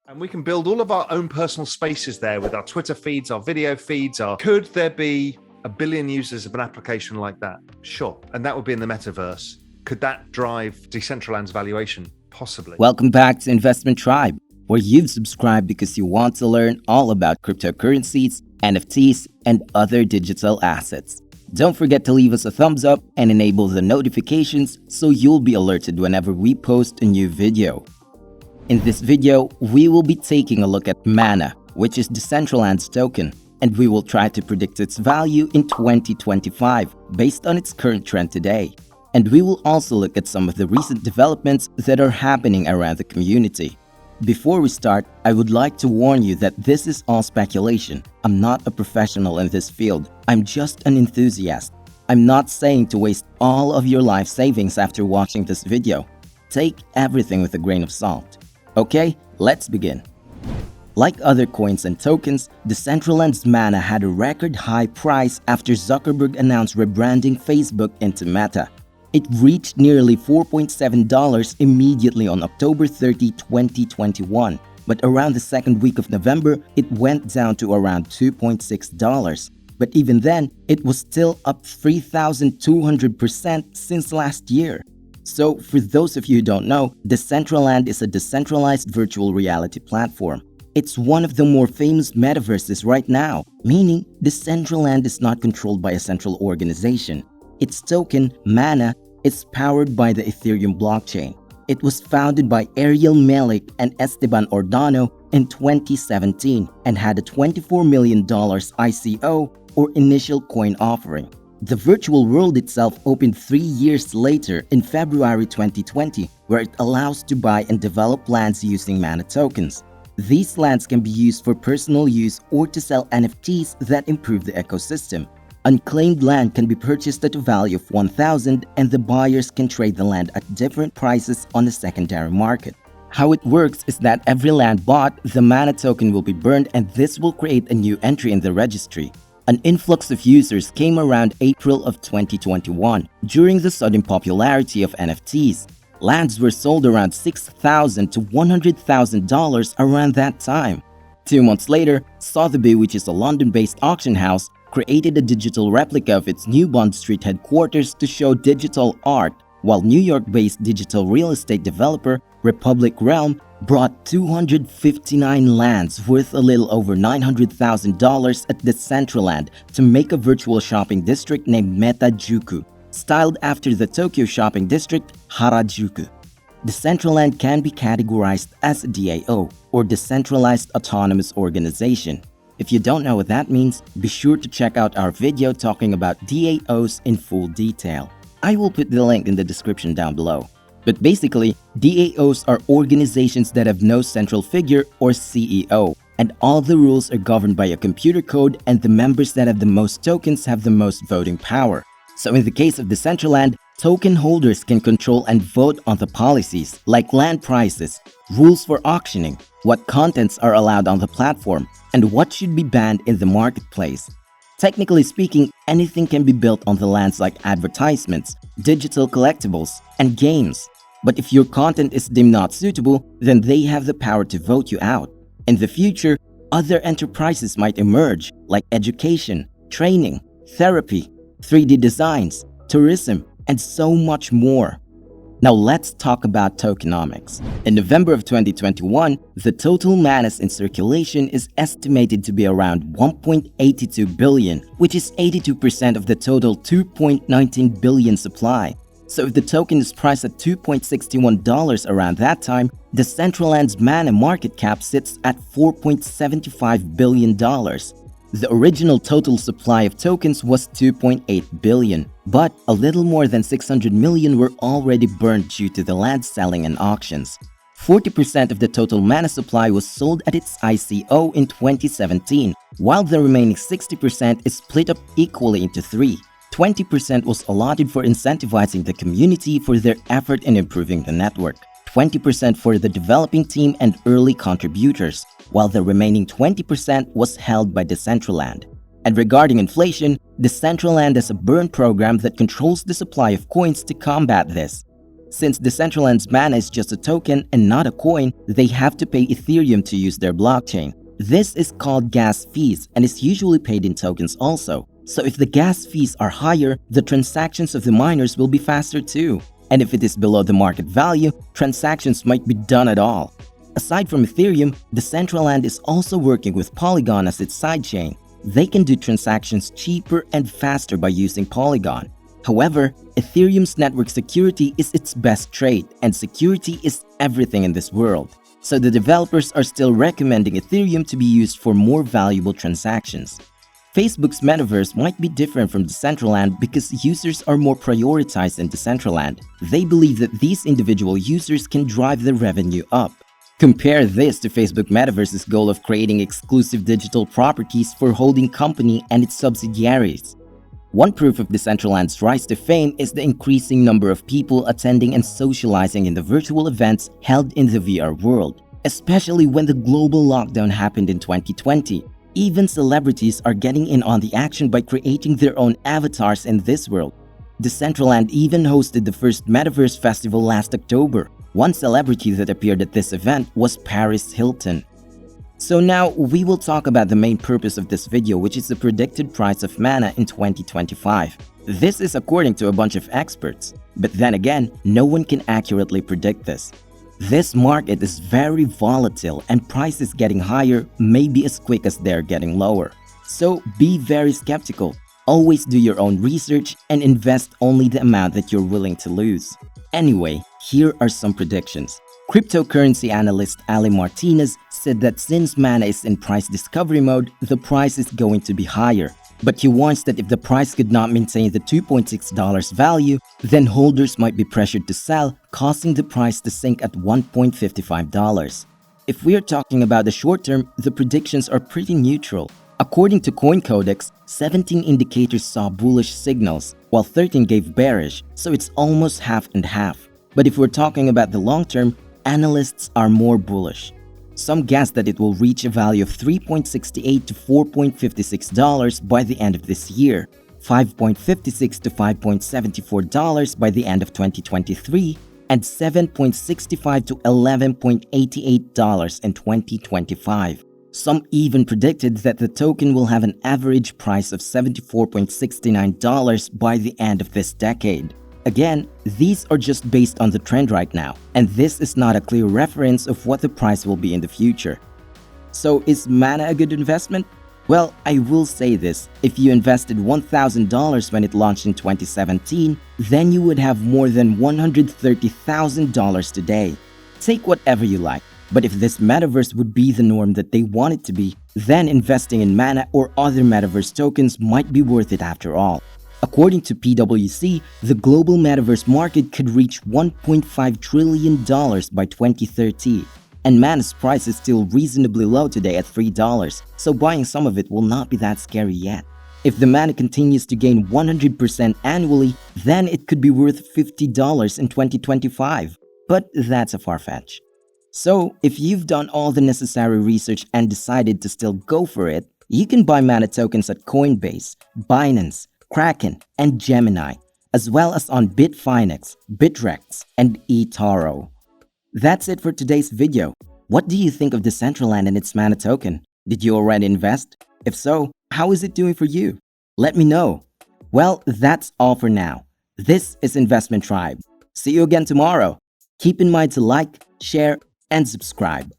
And we can build all of our own personal spaces there with our Twitter feeds, our video feeds. Could there be 1 billion users of an application like that? Sure. And that would be in the metaverse. Could that drive Decentraland's valuation? Possibly. Welcome back to Investment Tribe, where you've subscribed because you want to learn all about cryptocurrencies, NFTs, and other digital assets. Don't forget to leave us a thumbs up and enable the notifications so you'll be alerted whenever we post a new video. In this video, we will be taking a look at Mana, which is Decentraland's token, and we will try to predict its value in 2025 based on its current trend today. And we will also look at some of the recent developments that are happening around the community. Before we start, I would like to warn you that this is all speculation. I'm not a professional in this field. I'm just an enthusiast. I'm not saying to waste all of your life savings after watching this video. Take everything with a grain of salt. Okay, let's begin. Like other coins and tokens, Decentraland's Mana had a record high price after Zuckerberg announced rebranding Facebook into Meta. It reached nearly $4.7 immediately on October 30, 2021, but around the second week of November, it went down to around $2.6. But even then, it was still up 3,200% since last year. So, for those of you who don't know, Decentraland is a decentralized virtual reality platform. It's one of the more famous metaverses right now, meaning Decentraland is not controlled by a central organization. Its token, Mana, is powered by the Ethereum blockchain. It was founded by Ariel Melik and Esteban Ordano in 2017 and had a $24 million ICO, or initial coin offering. The virtual world itself opened 3 years later in February 2020, where it allows to buy and develop lands using Mana tokens. These lands can be used for personal use or to sell NFTs that improve the ecosystem. Unclaimed land can be purchased at a value of 1,000 and the buyers can trade the land at different prices on the secondary market. How it works is that every land bought, the Mana token will be burned and this will create a new entry in the registry. An influx of users came around April of 2021 during the sudden popularity of NFTs. Lands were sold around $6,000 to $100,000 around that time. 2 months later, Sotheby's, which is a London-based auction house, created a digital replica of its New Bond Street headquarters to show digital art, while New York-based digital real estate developer Republic Realm brought 259 lands worth a little over $900,000 at Decentraland to make a virtual shopping district named Metajuku, styled after the Tokyo shopping district Harajuku. Decentraland can be categorized as a DAO, or Decentralized Autonomous Organization. If you don't know what that means, be sure to check out our video talking about DAOs in full detail. I will put the link in the description down below. But basically, DAOs are organizations that have no central figure or CEO, and all the rules are governed by a computer code, and the members that have the most tokens have the most voting power. So in the case of Decentraland, token holders can control and vote on the policies like land prices, rules for auctioning, what contents are allowed on the platform, and what should be banned in the marketplace. Technically speaking, anything can be built on the lands like advertisements, digital collectibles, and games. But if your content is deemed not suitable, then they have the power to vote you out. In the future, other enterprises might emerge like education, training, therapy, 3D designs, tourism, and so much more. Now let's talk about tokenomics. In November of 2021, the total manas in circulation is estimated to be around 1.82 billion, which is 82% of the total 2.19 billion supply. So if the token is priced at $2.61 around that time, Decentraland's Mana market cap sits at $4.75 billion. The original total supply of tokens was 2.8 billion, but a little more than 600 million were already burned due to the land selling and auctions. 40% of the total Mana supply was sold at its ICO in 2017, while the remaining 60% is split up equally into three. 20% was allotted for incentivizing the community for their effort in improving the network, 20% for the developing team and early contributors, while the remaining 20% was held by Decentraland. And regarding inflation, Decentraland has a burn program that controls the supply of coins to combat this. Since Decentraland's mana is just a token and not a coin, they have to pay Ethereum to use their blockchain. This is called gas fees and is usually paid in tokens also. So if the gas fees are higher, the transactions of the miners will be faster too. And if it is below the market value, transactions might be done at all. Aside from Ethereum, Decentraland is also working with Polygon as its sidechain. They can do transactions cheaper and faster by using Polygon. However, Ethereum's network security is its best trait, and security is everything in this world. So the developers are still recommending Ethereum to be used for more valuable transactions. Facebook's metaverse might be different from Decentraland because users are more prioritized in Decentraland. They believe that these individual users can drive the revenue up. Compare this to Facebook Metaverse's goal of creating exclusive digital properties for holding company and its subsidiaries. One proof of Decentraland's rise to fame is the increasing number of people attending and socializing in the virtual events held in the VR world, especially when the global lockdown happened in 2020. Even celebrities are getting in on the action by creating their own avatars in this world. Decentraland even hosted the first Metaverse Festival last October. One celebrity that appeared at this event was Paris Hilton. So now we will talk about the main purpose of this video, which is the predicted price of mana in 2025. This is according to a bunch of experts. But then again, no one can accurately predict this. This market is very volatile and prices getting higher may be as quick as they're getting lower. So be very skeptical. Always do your own research and invest only the amount that you're willing to lose. Anyway, here are some predictions. Cryptocurrency analyst Ali Martinez said that since mana is in price discovery mode, the price is going to be higher. But he warns that if the price could not maintain the $2.6 value, then holders might be pressured to sell, causing the price to sink at $1.55. If we are talking about the short term, the predictions are pretty neutral. According to CoinCodex, 17 indicators saw bullish signals, while 13 gave bearish, so it's almost half and half. But if we're talking about the long term, analysts are more bullish. Some guess that it will reach a value of $3.68 to $4.56 by the end of this year, $5.56 to $5.74 by the end of 2023, and $7.65 to $11.88 in 2025. Some even predicted that the token will have an average price of $74.69 by the end of this decade. Again, these are just based on the trend right now, and this is not a clear reference of what the price will be in the future. So is mana a good investment? Well, I will say this, if you invested $1,000 when it launched in 2017, then you would have more than $130,000 today. Take whatever you like, but if this metaverse would be the norm that they want it to be, then investing in mana or other metaverse tokens might be worth it after all. According to PwC, the global metaverse market could reach $1.5 trillion by 2030. And mana's price is still reasonably low today at $3, so buying some of it will not be that scary yet. If the mana continues to gain 100% annually, then it could be worth $50 in 2025. But that's a far fetch. So if you've done all the necessary research and decided to still go for it, you can buy mana tokens at Coinbase, Binance, Kraken, and Gemini, as well as on Bitfinex, Bitrex, and eToro. That's it for today's video. What do you think of Decentraland and its mana token? Did you already invest? If so, how is it doing for you? Let me know. Well, that's all for now. This is Investment Tribe. See you again tomorrow. Keep in mind to like, share, and subscribe.